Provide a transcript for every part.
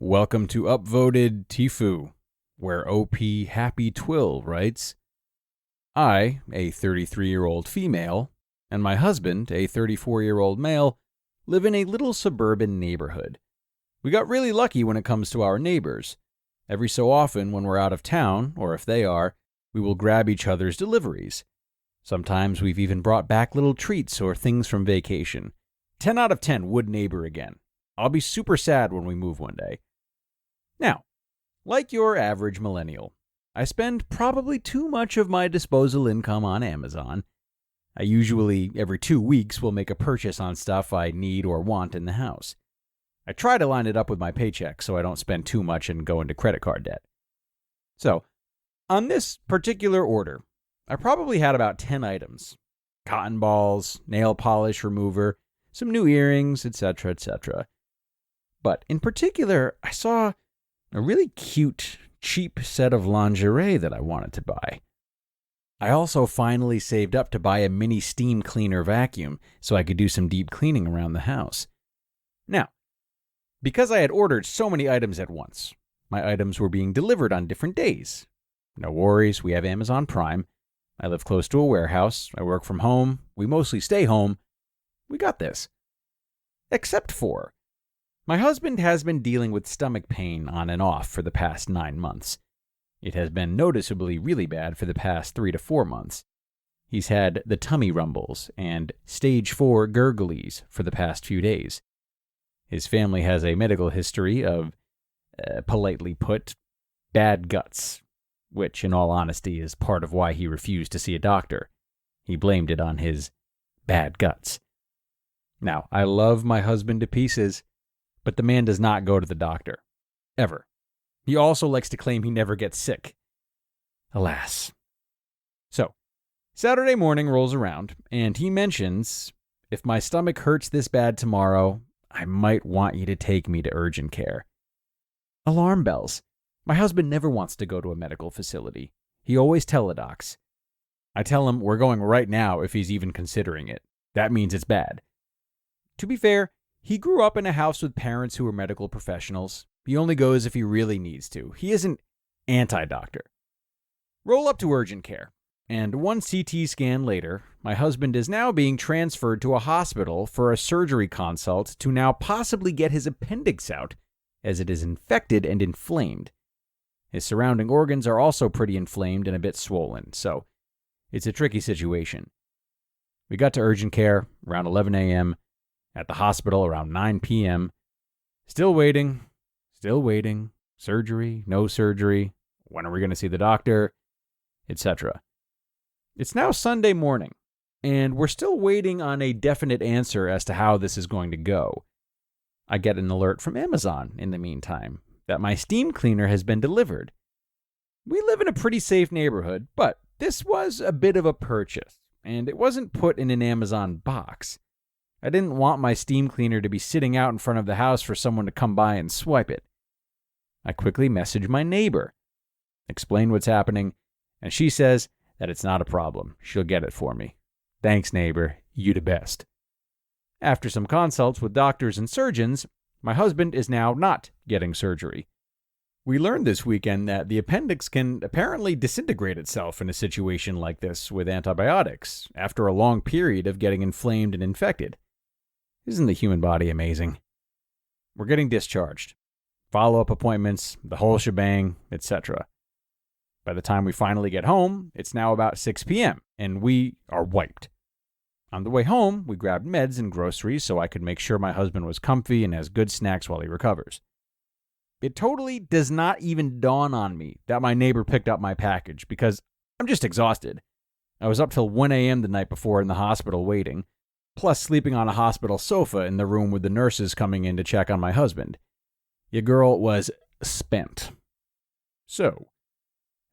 Welcome to Upvoted TIFU, where OP HappyTwill writes, I, a 33-year-old female, and my husband, a 34-year-old male, live in a little suburban neighborhood. We got really lucky when it comes to our neighbors. Every so often when we're out of town, or if they are, we will grab each other's deliveries. Sometimes we've even brought back little treats or things from vacation. 10 out of 10 would neighbor again. I'll be super sad when we move one day. Now, like your average millennial, I spend probably too much of my disposable income on Amazon. I usually, every 2 weeks, will make a purchase on stuff I need or want in the house. I try to line it up with my paycheck so I don't spend too much and go into credit card debt. So, on this particular order, I probably had about 10 items. Cotton balls, nail polish remover, some new earrings, etc., etc. But in particular, I saw a really cute, cheap set of lingerie that I wanted to buy. I also finally saved up to buy a mini steam cleaner vacuum so I could do some deep cleaning around the house. Now, because I had ordered so many items at once, my items were being delivered on different days. No worries, we have Amazon Prime. I live close to a warehouse. I work from home. We mostly stay home. We got this. Except for, my husband has been dealing with stomach pain on and off for the past 9 months. It has been noticeably really bad for the past 3 to 4 months. He's had the tummy rumbles and stage 4 gurglies for the past few days. His family has a medical history of, politely put, bad guts, which in all honesty is part of why he refused to see a doctor. He blamed it on his bad guts. Now, I love my husband to pieces, but the man does not go to the doctor. Ever. He also likes to claim he never gets sick. Alas. So, Saturday morning rolls around, and he mentions, if my stomach hurts this bad tomorrow, I might want you to take me to urgent care. Alarm bells. My husband never wants to go to a medical facility. He always teledocs. I tell him we're going right now if he's even considering it. That means it's bad. To be fair, he grew up in a house with parents who were medical professionals. He only goes if he really needs to. He isn't anti-doctor. Roll up to urgent care, and one CT scan later, my husband is now being transferred to a hospital for a surgery consult to now possibly get his appendix out, as it is infected and inflamed. His surrounding organs are also pretty inflamed and a bit swollen, so it's a tricky situation. We got to urgent care around 11 a.m., at the hospital around 9 p.m. Still waiting. Surgery, no surgery. When are we going to see the doctor? Etc. It's now Sunday morning, and we're still waiting on a definite answer as to how this is going to go. I get an alert from Amazon in the meantime that my steam cleaner has been delivered. We live in a pretty safe neighborhood, but this was a bit of a purchase, and it wasn't put in an Amazon box. I didn't want my steam cleaner to be sitting out in front of the house for someone to come by and swipe it. I quickly message my neighbor, explain what's happening, and she says that it's not a problem. She'll get it for me. Thanks, neighbor. You the best. After some consults with doctors and surgeons, my husband is now not getting surgery. We learned this weekend that the appendix can apparently disintegrate itself in a situation like this with antibiotics after a long period of getting inflamed and infected. Isn't the human body amazing? We're getting discharged. Follow-up appointments, the whole shebang, etc. By the time we finally get home, it's now about 6 p.m., and we are wiped. On the way home, we grabbed meds and groceries so I could make sure my husband was comfy and has good snacks while he recovers. It totally does not even dawn on me that my neighbor picked up my package because I'm just exhausted. I was up till 1 a.m. the night before in the hospital waiting, plus sleeping on a hospital sofa in the room with the nurses coming in to check on my husband. Your girl was spent. So,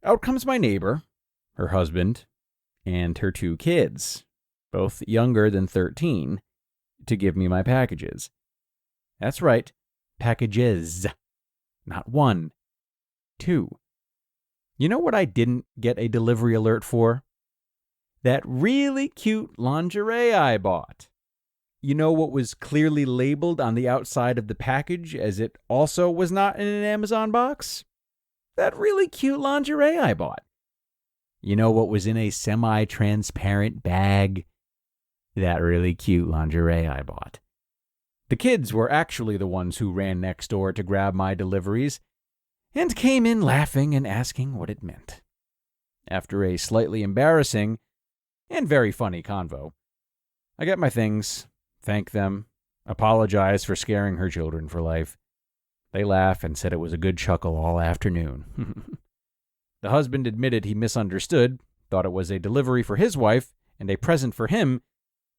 out comes my neighbor, her husband, and her 2 kids, both younger than 13, to give me my packages. That's right, packages. Not 1, 2. You know what I didn't get a delivery alert for? That really cute lingerie I bought. You know what was clearly labeled on the outside of the package as it also was not in an Amazon box? That really cute lingerie I bought. You know what was in a semi-transparent bag? That really cute lingerie I bought. The kids were actually the ones who ran next door to grab my deliveries and came in laughing and asking what it meant. After a slightly embarrassing and very funny convo, I get my things, thank them, apologize for scaring her children for life. They laugh and said it was a good chuckle all afternoon. The husband admitted he misunderstood, thought it was a delivery for his wife and a present for him,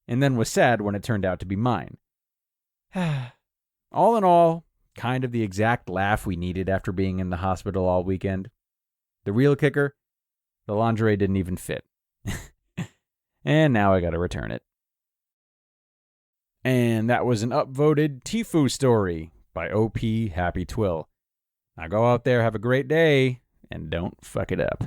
and then was sad when it turned out to be mine. All in all, kind of the exact laugh we needed after being in the hospital all weekend. The real kicker, the lingerie didn't even fit. And now I gotta return it. And that was an upvoted TIFU story by OP HappyTwill. Now go out there, have a great day, and don't fuck it up.